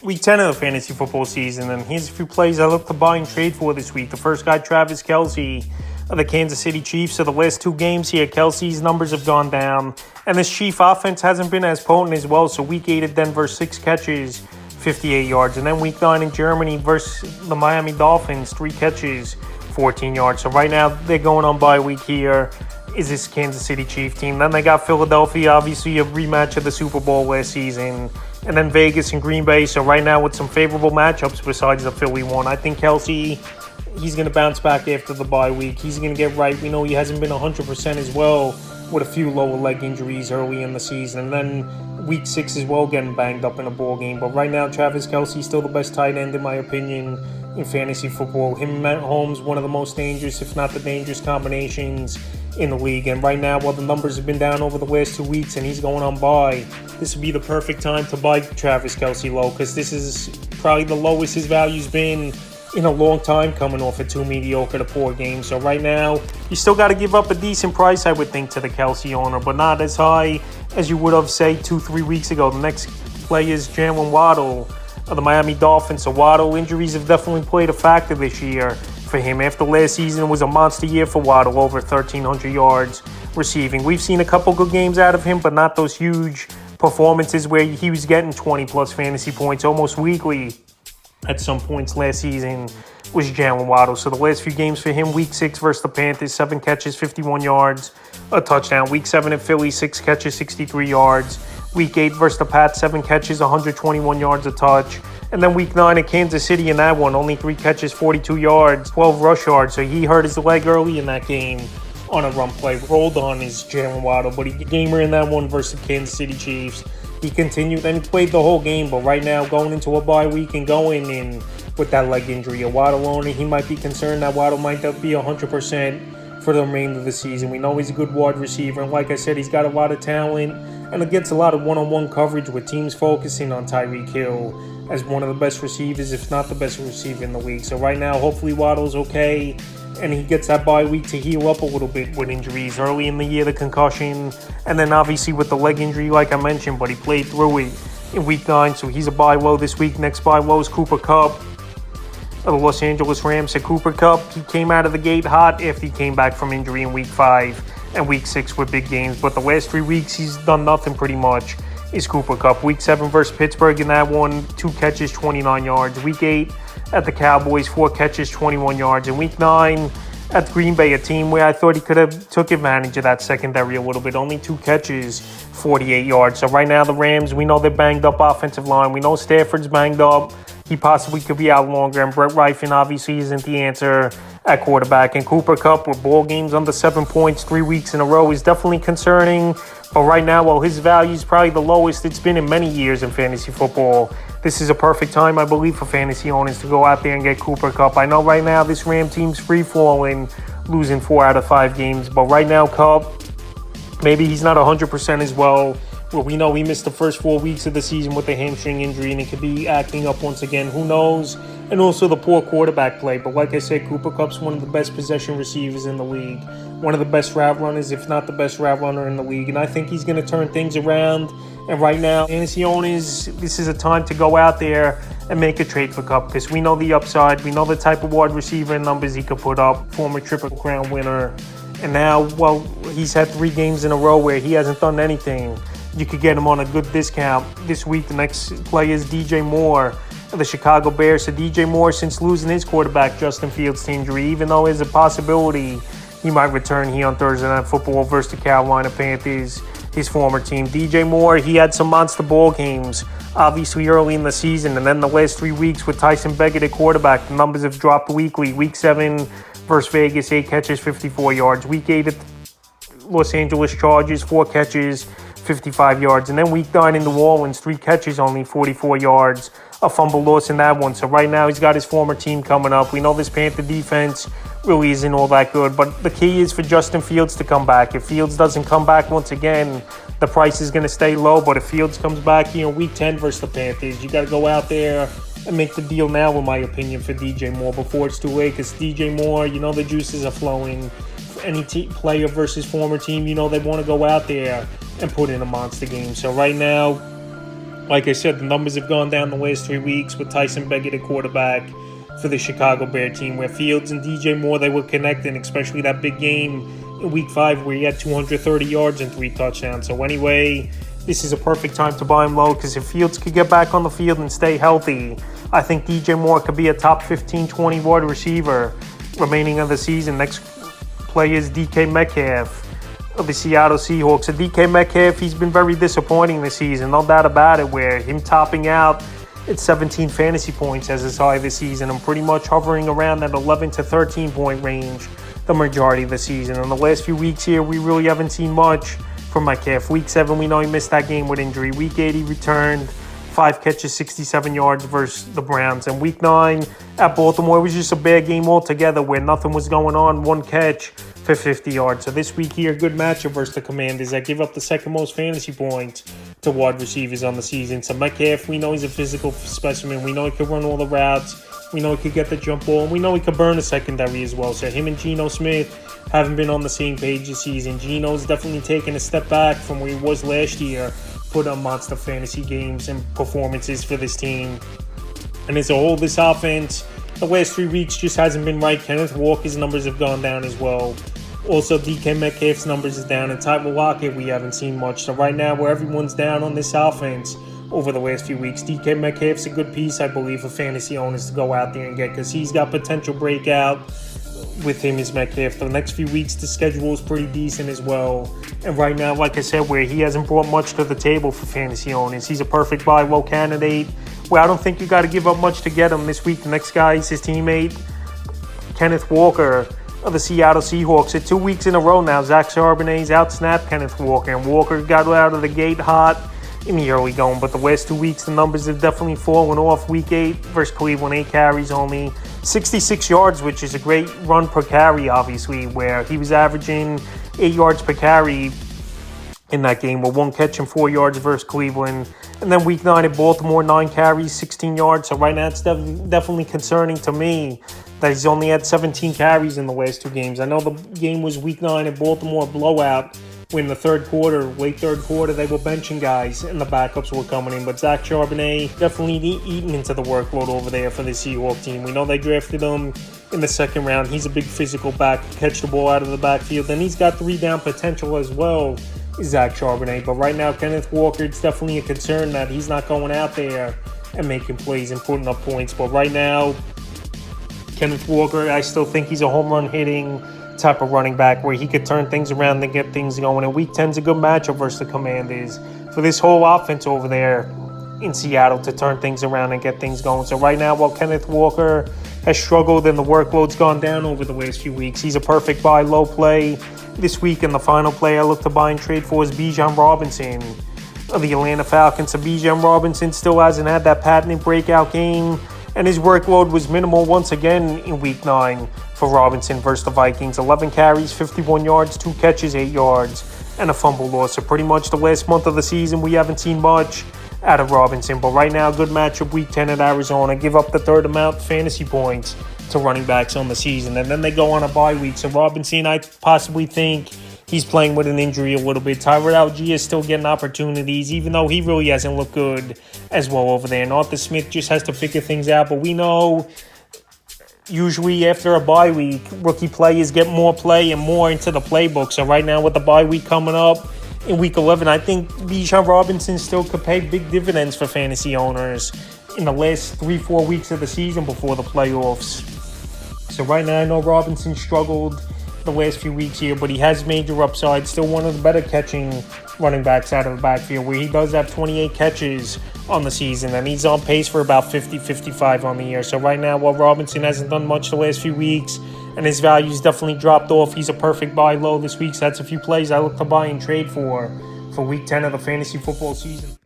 Week 10 of the fantasy football season, and here's a few plays I look to buy and trade for this week. The first guy, Travis Kelce of the Kansas City Chiefs. So the last two games here, Kelce's numbers have gone down, and this Chief offense hasn't been as potent as well. So week 8 at Denver, 6 catches, 58 yards. And then week 9 in Germany versus the Miami Dolphins, 3 catches, 14 yards. So right now, they're going on bye week here. Is this Kansas City Chief team? Then they got Philadelphia, obviously a rematch of the Super Bowl last season. And then Vegas and Green Bay. So right now with some favorable matchups besides the Philly one, I think Kelce, he's going to bounce back after the bye week. He's going to get right. We know he hasn't been 100% as well with a few lower leg injuries early in the season. And then week 6 as well getting banged up in a ball game. But right now, Travis Kelce still the best tight end in my opinion in fantasy football. Him and Matt Holmes, one of the most dangerous, if not the dangerous combinations in the league. And right now, while the numbers have been down over the last 2 weeks and he's going on bye, this would be the perfect time to buy Travis Kelce low, because this is probably the lowest his value's been in a long time, coming off of 2 mediocre to poor games. So right now, you still got to give up a decent price, I would think, to the Kelce owner, but not as high as you would have, say, 2-3 weeks ago. The next play is Jalen Waddle of the Miami Dolphins. So Waddle, injuries have definitely played a factor this year for him. After last season, it was a monster year for Waddle, over 1,300 yards receiving. We've seen a couple good games out of him, but not those huge performances where he was getting 20-plus fantasy points almost weekly at some points last season was Jalen Waddle. So the last few games for him, week 6 versus the Panthers, 7 catches, 51 yards, a touchdown. Week 7 at Philly, 6 catches, 63 yards. Week 8 versus the Pats, 7 catches, 121 yards, a touch. And then week 9 at Kansas City in that one, only 3 catches, 42 yards, 12 rush yards. So he hurt his leg early in that game on a run play. Rolled on his Jalen Waddle, but he gamer in that one versus the Kansas City Chiefs. He continued and he played the whole game, but right now going into a bye week and going in with that leg injury, a Waddle owner, he might be concerned that Waddle might not be 100% for the remainder of the season. We know he's a good wide receiver, and like I said, he's got a lot of talent, and it gets a lot of one-on-one coverage with teams focusing on Tyreek Hill as one of the best receivers, if not the best receiver in the league. So right now, hopefully Waddle's okay, and he gets that bye week to heal up a little bit with injuries. Early in the year, the concussion, and then obviously with the leg injury, like I mentioned, but he played through it in week 9, so he's a bye low this week. Next bye low is Cooper Kupp of the Los Angeles Rams. So Cooper Kupp, he came out of the gate hot after he came back from injury in week 5 and week 6 with big games, but the last 3 weeks, he's done nothing pretty much, is Cooper Kupp. Week 7 versus Pittsburgh in that one, 2 catches, 29 yards. Week 8 at the Cowboys, 4 catches, 21 yards. And week 9 at Green Bay, a team where I thought he could have took advantage of that secondary a little bit. Only 2 catches, 48 yards. So right now the Rams, we know they're banged up offensive line. We know Stafford's banged up. He possibly could be out longer. And Brett Rypien obviously isn't the answer at quarterback. And Cooper Kupp with ball games under 7 points 3 weeks in a row is definitely concerning. But right now, while his value is probably the lowest it's been in many years in fantasy football, this is a perfect time, I believe, for fantasy owners to go out there and get Cooper Kupp. I know right now this Ram team's free-falling, losing 4 out of 5 games. But right now, Kupp, maybe he's not 100% as well. Well, we know he missed the first 4 weeks of the season with a hamstring injury, and he could be acting up once again. Who knows? And also the poor quarterback play. But like I said, Cooper Kupp's one of the best possession receivers in the league. One of the best route runners, if not the best route runner in the league. And I think he's going to turn things around. And right now, fantasy owners, this is a time to go out there and make a trade for Kupp, because we know the upside. We know the type of wide receiver and numbers he could put up. Former Triple Crown winner. And now, well, he's had 3 games in a row where he hasn't done anything. You could get him on a good discount this week. The next play is DJ Moore of the Chicago Bears. So DJ Moore, since losing his quarterback, Justin Fields, to injury, even though there's a possibility he might return here on Thursday Night Football versus the Carolina Panthers, his former team. DJ Moore, he had some monster ball games, obviously early in the season, and then the last 3 weeks with Tyson Beckett at quarterback, the numbers have dropped weekly. Week 7 versus Vegas, 8 catches, 54 yards. Week 8 at Los Angeles Chargers, 4 catches, 55 yards. And then week 9 in New Orleans, 3 catches, only 44 yards. A fumble loss in that one. So right now he's got his former team coming up. We know this Panther defense really isn't all that good, but the key is for Justin Fields to come back. If Fields doesn't come back once again, the price is going to stay low. But if Fields comes back here in week 10 versus the Panthers, you got to go out there and make the deal now, in my opinion, for DJ Moore before it's too late. Because DJ Moore, you know the juices are flowing. Any player versus former team, you know they want to go out there and put in a monster game. So right now, Like I said, the numbers have gone down the last 3 weeks with Tyson Beckett at quarterback for the Chicago Bear team, where Fields and DJ Moore, they were connecting, especially that big game in Week 5 where he had 230 yards and 3 touchdowns. So anyway, this is a perfect time to buy him low, because if Fields could get back on the field and stay healthy, I think DJ Moore could be a top 15, 20 wide receiver remaining of the season. Next play is DK Metcalf of the Seattle Seahawks. So DK Metcalf, he's been very disappointing this season, no doubt about it, where him topping out at 17 fantasy points as his high this season and pretty much hovering around that 11 to 13 point range the majority of the season. In the last few weeks here, we really haven't seen much from Metcalf. Week 7, we know he missed that game with injury. Week 8, he returned 5 catches, 67 yards versus the Browns. And Week 9 at Baltimore, it was just a bad game altogether where nothing was going on. 1 catch for 50 yards. So this week here, good matchup versus the Commanders that give up the second most fantasy points to wide receivers on the season. So Metcalf, we know he's a physical specimen. We know he can run all the routes. We know he could get the jump ball. And we know he could burn the secondary as well. So him and Geno Smith haven't been on the same page this season. Geno's definitely taken a step back from where he was last year. Put on monster fantasy games and performances for this team. And as a whole, this offense, the last 3 weeks just hasn't been right. Kenneth Walker's numbers have gone down as well. Also, DK Metcalf's numbers is down. And Tyler Lockett, we haven't seen much. So right now, where everyone's down on this offense over the last few weeks, DK Metcalf's a good piece, I believe, for fantasy owners to go out there and get, because he's got potential breakout with him as Metcalf. The next few weeks, the schedule is pretty decent as well. And right now, like I said, where he hasn't brought much to the table for fantasy owners, he's a perfect buy low candidate. Well, I don't think you got to give up much to get him this week. The next guy is his teammate, Kenneth Walker of the Seattle Seahawks. At 2 weeks in a row now, Zach Charbonnet's outsnapped Kenneth Walker, and Walker got out of the gate hot in the early going, but the last 2 weeks, the numbers have definitely fallen off. Week 8 versus Cleveland, 8 carries, only 66 yards, which is a great run per carry, obviously, where he was averaging 8 yards per carry in that game, with 1 catch and 4 yards versus Cleveland. And then Week 9 at Baltimore, 9 carries, 16 yards. So right now, it's definitely concerning to me that he's only had 17 carries in the last 2 games. I know the game was Week 9 at Baltimore, blowout, when the late third quarter, they were benching guys and the backups were coming in. But Zach Charbonnet definitely eating into the workload over there for the Seahawks team. We know they drafted him in the second round. He's a big physical back, catch the ball out of the backfield, and he's got 3-down potential as well, Zach Charbonnet. But right now, Kenneth Walker, it's definitely a concern that he's not going out there and making plays and putting up points. But right now, Kenneth Walker, I still think he's a home run hitting type of running back where he could turn things around and get things going. And Week 10's a good matchup versus the Commanders for this whole offense over there in Seattle to turn things around and get things going. So right now, while Kenneth Walker has struggled and the workload's gone down over the last few weeks, he's a perfect buy low play this week. And the final play I look to buy and trade for is Bijan Robinson of the Atlanta Falcons. So Bijan Robinson still hasn't had that patented breakout game, and his workload was minimal once again in Week 9 for Robinson versus the Vikings. 11 carries, 51 yards, 2 catches, 8 yards, and a fumble loss. So pretty much the last month of the season, we haven't seen much out of Robinson. But right now, good matchup Week 10 at Arizona. Give up the third amount fantasy points to running backs on the season. And then they go on a bye week. So Robinson, I possibly think he's playing with an injury a little bit. Tyrod Algier is still getting opportunities, even though he really hasn't looked good as well over there. And Arthur Smith just has to figure things out. But we know usually after a bye week, rookie players get more play and more into the playbook. So right now with the bye week coming up in Week 11, I think Bijan Robinson still could pay big dividends for fantasy owners in the last 3-4 weeks of the season before the playoffs. So right now, I know Robinson struggled the last few weeks here, but he has major upside. Still one of the better catching running backs out of the backfield, where he does have 28 catches on the season, and he's on pace for about 50-55 on the year. So right now, while Robinson hasn't done much the last few weeks, and his value's definitely dropped off, he's a perfect buy low this week. So that's a few plays I look to buy and trade for Week 10 of the fantasy football season.